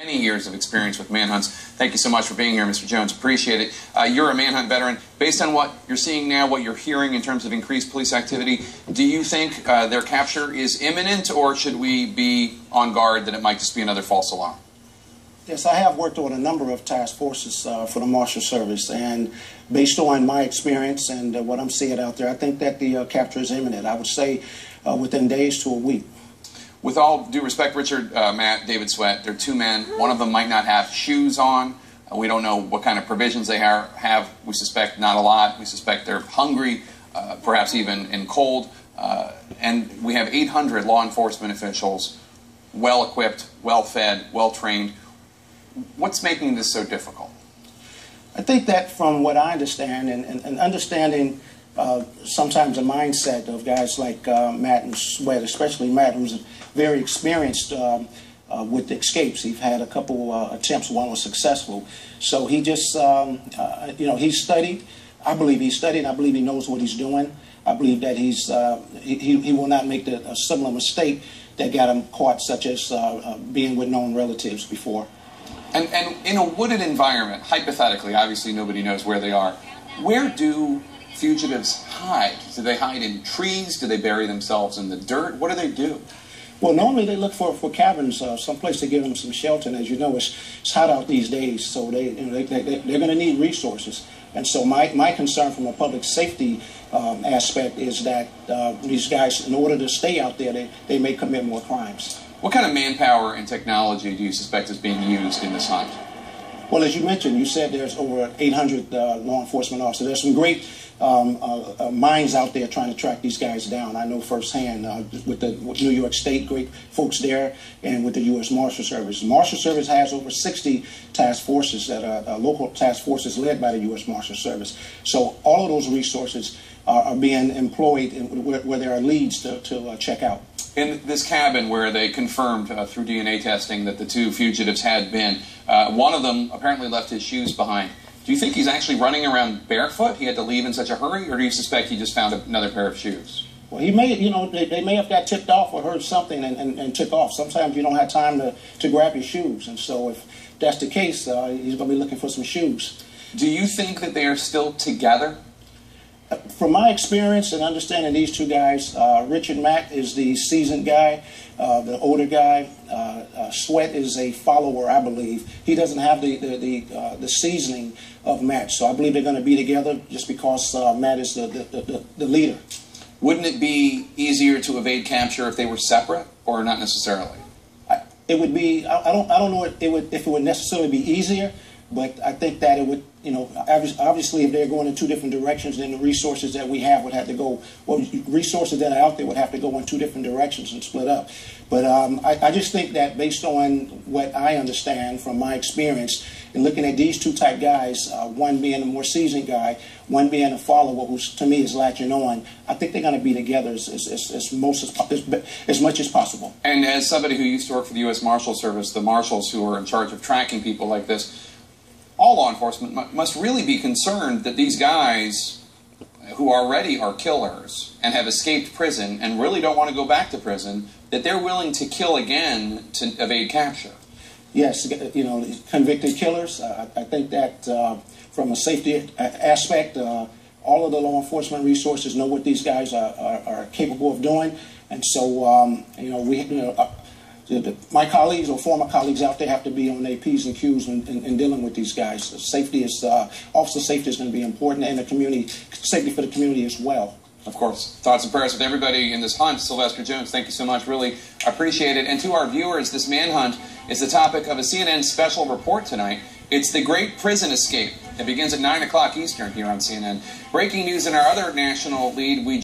Many years of experience with manhunts. Thank you so much for being here, Mr. Jones. Appreciate it. You're a manhunt veteran. Based on what you're seeing now, what you're hearing in terms of increased police activity, do you think their capture is imminent, or should we be on guard that it might just be another false alarm? Yes, I have worked on a number of task forces for the Marshal Service, and based on my experience and what I'm seeing out there, I think that the capture is imminent. I would say within days to a week. With all due respect, Richard, Matt, David Sweat, they're two men. One of them might not have shoes on. We don't know what kind of provisions they have. We suspect not a lot. We suspect they're hungry, perhaps even in cold. And we have 800 law enforcement officials, well-equipped, well-fed, well-trained. What's making this so difficult? I think that from what I understand, and understanding sometimes the mindset of guys like Matt and Sweat, especially Matt, who's very experienced with escapes. He's had a couple attempts, one was successful. So he just, he studied. I believe he studied. I believe he knows what he's doing. I believe that he will not make a similar mistake that got him caught, such as being with known relatives before. And in a wooded environment, hypothetically, obviously nobody knows where they are, where do fugitives hide? Do they hide in trees? Do they bury themselves in the dirt? What do they do? Well, normally they look for cabins, someplace to give them some shelter. And as you know, it's hot out these days, so they're going to need resources. And so my concern from a public safety aspect is that these guys, in order to stay out there, they may commit more crimes. What kind of manpower and technology do you suspect is being used in this hunt? Well, as you mentioned, you said there's over 800 law enforcement officers. There's some great minds out there trying to track these guys down. I know firsthand with New York State, great folks there, and with the U.S. Marshal Service. The Marshal Service has over 60 task forces that are local task forces led by the U.S. Marshal Service. So all of those resources are being employed where there are leads to check out. In this cabin where they confirmed through DNA testing that the two fugitives had been, one of them apparently left his shoes behind. Do you think he's actually running around barefoot? He had to leave in such a hurry, or do you suspect he just found another pair of shoes? Well, he may, they may have got tipped off or heard something and took off. Sometimes you don't have time to grab your shoes, and so if that's the case, he's going to be looking for some shoes. Do you think that they are still together? From my experience and understanding these two guys, Richard Mack is the seasoned guy, the older guy. Sweat is a follower, I believe. He doesn't have the seasoning of Matt, so I believe they're going to be together just because Matt is the leader. Wouldn't it be easier to evade capture if they were separate, or not necessarily? It would be. I don't know if it would necessarily be easier, but I think that it would. Obviously, if they're going in two different directions, then the resources that we have would have to go. Well, resources that are out there would have to go in two different directions and split up. But I just think that based on what I understand from my experience in looking at these two type guys, one being a more seasoned guy, one being a follower who to me is latching on, I think they're going to be together as much as possible. And as somebody who used to work for the U.S. Marshal Service, the marshals who are in charge of tracking people like this, all law enforcement must really be concerned that these guys who already are killers and have escaped prison and really don't want to go back to prison, that they're willing to kill again to evade capture. Yes, convicted killers. I think that from a safety aspect, all of the law enforcement resources know what these guys are capable of doing, and so my colleagues or former colleagues out there have to be on their P's and Q's in dealing with these guys. Safety is, officer safety is going to be important, and the community, safety for the community as well. Of course. Thoughts and prayers with everybody in this hunt. Sylvester Jones, thank you so much. Really appreciate it. And to our viewers, this manhunt is the topic of a CNN special report tonight. It's the Great Prison Escape. It begins at 9 o'clock Eastern here on CNN. Breaking news in our other national lead, we